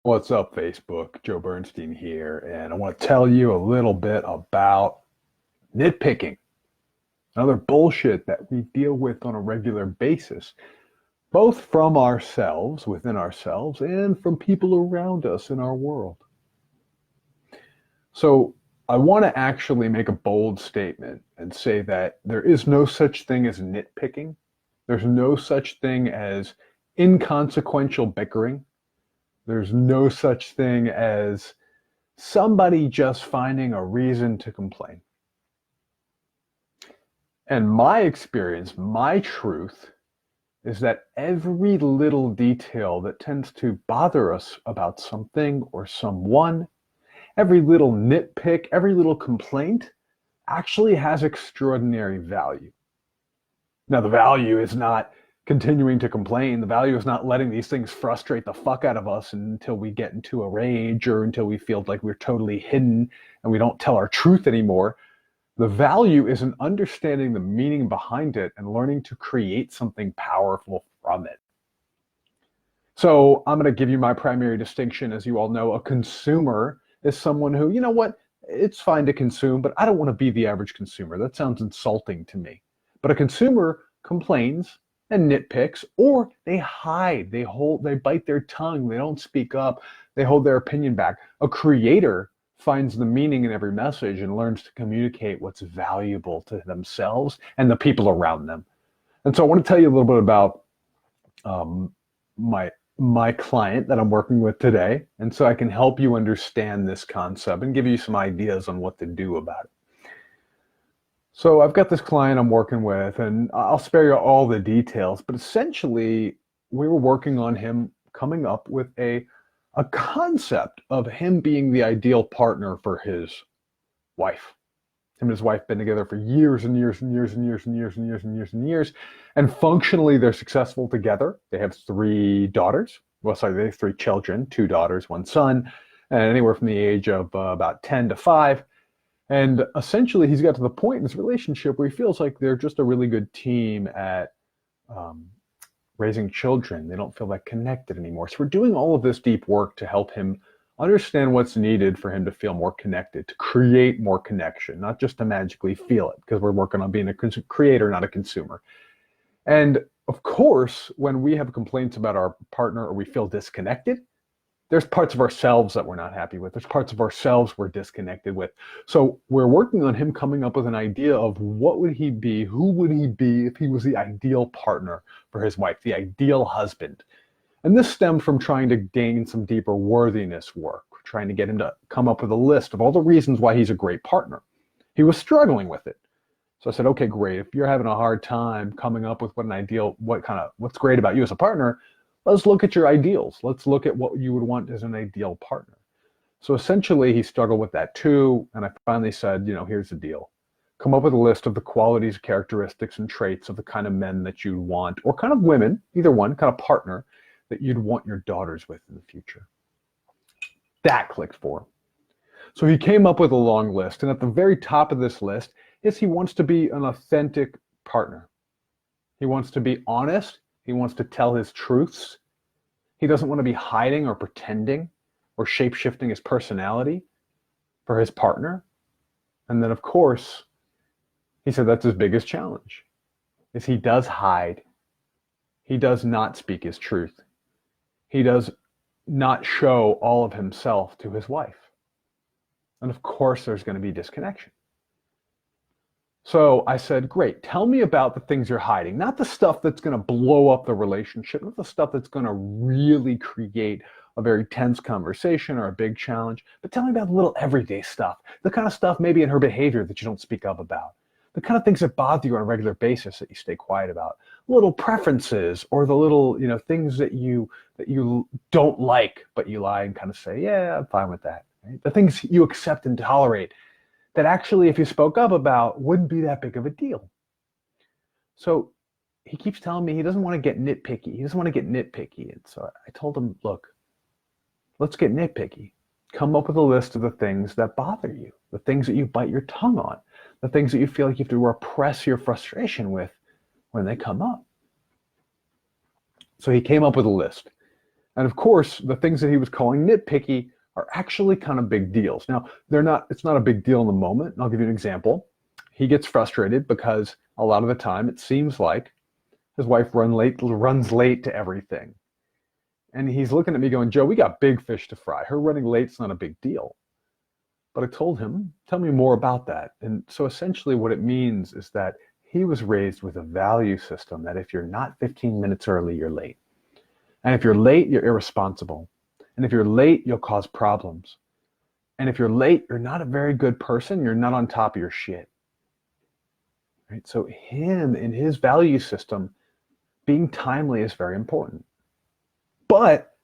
What's up, Facebook? Joe Bernstein here, and I want to tell you a little bit about nitpicking, another bullshit that we deal with on a regular basis, both from ourselves, within ourselves, and from people around us in our world. So, I want to actually make a bold statement and say that there is no such thing as nitpicking. There's no such thing as inconsequential bickering. There's no such thing as somebody just finding a reason to complain. And my experience, my truth, is that every little detail that tends to bother us about something or someone, every little nitpick, every little complaint actually has extraordinary value. Now, the value is not continuing to complain. The value is not letting these things frustrate the fuck out of us until we get into a rage or until we feel like we're totally hidden and we don't tell our truth anymore. The value is in understanding the meaning behind it and learning to create something powerful from it. So I'm going to give you my primary distinction. As you all know, a consumer is someone who, you know what, it's fine to consume, but I don't want to be the average consumer. That sounds insulting to me. But a consumer complains and nitpicks, or they hide, they bite their tongue, they don't speak up, they hold their opinion back. A creator finds the meaning in every message and learns to communicate what's valuable to themselves and the people around them. And so I want to tell you a little bit about um, my client that I'm working with today, and so I can help you understand this concept and give you some ideas on what to do about it. So I've got this client I'm working with, and I'll spare you all the details, but essentially we were working on him coming up with a concept of him being the ideal partner for his wife. Him and his wife been together for years and years and years and years and years and years and years and years. And functionally, they're successful together. They have three daughters. Well, sorry, they have three children, two daughters, one son, and anywhere from the age of about 10 to 5. And essentially, he's got to the point in his relationship where he feels like they're just a really good team at um, raising children. They don't feel that connected anymore. So we're doing all of this deep work to help him understand what's needed for him to feel more connected, to create more connection, not just to magically feel it, because we're working on being a creator, not a consumer. And of course, when we have complaints about our partner or we feel disconnected, there's parts of ourselves that we're not happy with. There's parts of ourselves we're disconnected with. So we're working on him coming up with an idea of what would he be, who would he be if he was the ideal partner for his wife, the ideal husband. And this stemmed from trying to gain some deeper worthiness work, trying to get him to come up with a list of all the reasons why he's a great partner. He was struggling with it. So I said, okay, great. If you're having a hard time coming up with what's great about you as a partner, let's look at your ideals. Let's look at what you would want as an ideal partner. So essentially, he struggled with that too. And I finally said, here's the deal. Come up with a list of the qualities, characteristics, and traits of the kind of men that you want, or kind of women, either one, kind of partner that you'd want your daughters with in the future. That clicked for him. So he came up with a long list. And at the very top of this list is he wants to be an authentic partner. He wants to be honest. He wants to tell his truths. He doesn't want to be hiding or pretending or shape-shifting his personality for his partner. And then, of course, he said that's his biggest challenge, is he does hide. He does not speak his truth. He does not show all of himself to his wife. And of course, there's going to be disconnection. So I said, great, tell me about the things you're hiding, not the stuff that's going to blow up the relationship, not the stuff that's going to really create a very tense conversation or a big challenge, but tell me about the little everyday stuff, the kind of stuff maybe in her behavior that you don't speak up about, the kind of things that bother you on a regular basis that you stay quiet about, little preferences or the little, things that you don't like, but you lie and kind of say, yeah, I'm fine with that. Right? The things you accept and tolerate that actually, if you spoke up about, wouldn't be that big of a deal. So he keeps telling me he doesn't want to get nitpicky. He doesn't want to get nitpicky. And so I told him, look, let's get nitpicky. Come up with a list of the things that bother you, the things that you bite your tongue on, the things that you feel like you have to repress your frustration with when they come up. So he came up with a list. And of course, the things that he was calling nitpicky are actually kind of big deals. Now, it's not a big deal in the moment. And I'll give you an example. He gets frustrated because a lot of the time it seems like his wife runs late to everything. And he's looking at me going, Joe, we got big fish to fry. Her running late's not a big deal. But I told him, tell me more about that. And so essentially what it means is that he was raised with a value system that if you're not 15 minutes early, you're late. And if you're late, you're irresponsible. And if you're late, you'll cause problems. And if you're late, you're not a very good person. You're not on top of your shit. Right? So him in his value system, being timely is very important. But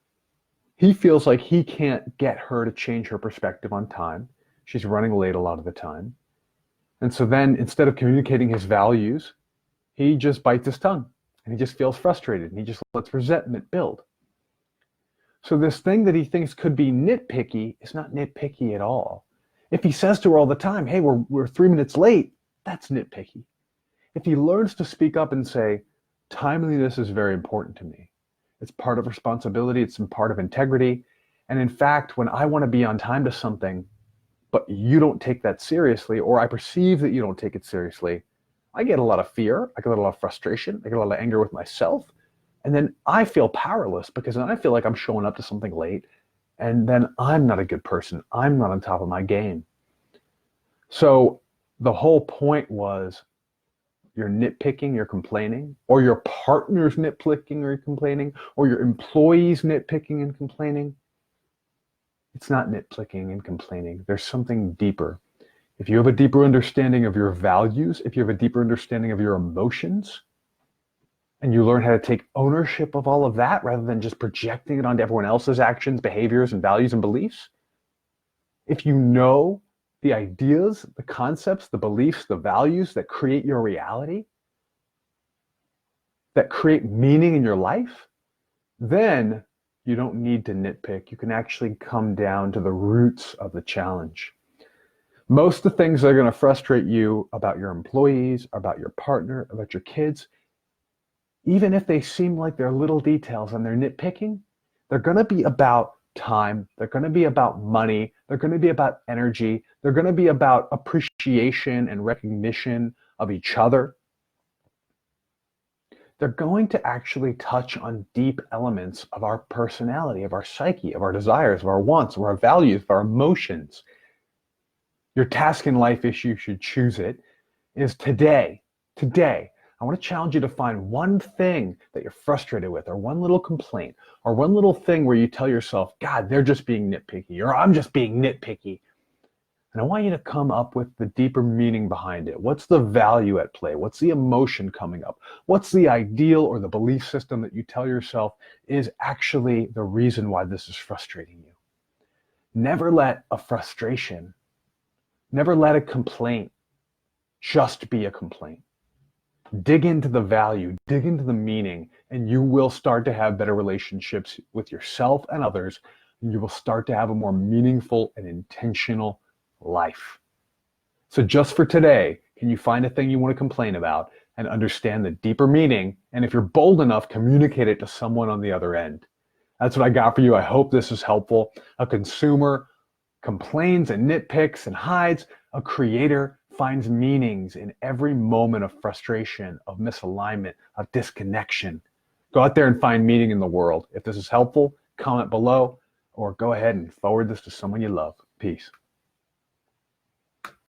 he feels like he can't get her to change her perspective on time. She's running late a lot of the time. And so then instead of communicating his values, he just bites his tongue and he just feels frustrated and he just lets resentment build. So this thing that he thinks could be nitpicky is not nitpicky at all. If he says to her all the time, hey, we're 3 minutes late, that's nitpicky. If he learns to speak up and say, timeliness is very important to me. It's part of responsibility. It's part of integrity. And in fact, when I want to be on time to something, but you don't take that seriously, or I perceive that you don't take it seriously, I get a lot of fear. I get a lot of frustration. I get a lot of anger with myself. And then I feel powerless because then I feel like I'm showing up to something late. And then I'm not a good person. I'm not on top of my game. So the whole point was, you're nitpicking, you're complaining, or your partner's nitpicking or complaining, or your employees nitpicking and complaining. It's not nitpicking and complaining. There's something deeper. If you have a deeper understanding of your values, if you have a deeper understanding of your emotions, and you learn how to take ownership of all of that rather than just projecting it onto everyone else's actions, behaviors, and values and beliefs, if you know the ideas, the concepts, the beliefs, the values that create your reality, that create meaning in your life, then you don't need to nitpick. You can actually come down to the roots of the challenge. Most of the things that are going to frustrate you about your employees, about your partner, about your kids, even if they seem like they're little details and they're nitpicking, they're going to be about time. They're going to be about money. They're going to be about energy. They're going to be about appreciation and recognition of each other. They're going to actually touch on deep elements of our personality, of our psyche, of our desires, of our wants, of our values, of our emotions. Your task in life, if you should choose it, is today, I want to challenge you to find one thing that you're frustrated with, or one little complaint, or one little thing where you tell yourself, God, they're just being nitpicky, or I'm just being nitpicky. And I want you to come up with the deeper meaning behind it. What's the value at play? What's the emotion coming up? What's the ideal or the belief system that you tell yourself is actually the reason why this is frustrating you? Never let a frustration, never let a complaint just be a complaint. Dig into the value, dig into the meaning, and you will start to have better relationships with yourself and others, and you will start to have a more meaningful and intentional life. So just for today, can you find a thing you want to complain about and understand the deeper meaning? And if you're bold enough, communicate it to someone on the other end. That's what I got for you. I hope this is helpful. A consumer complains and nitpicks and hides. A creator finds meanings in every moment of frustration, of misalignment, of disconnection. Go out there and find meaning in the world. If this is helpful, comment below or go ahead and forward this to someone you love. Peace.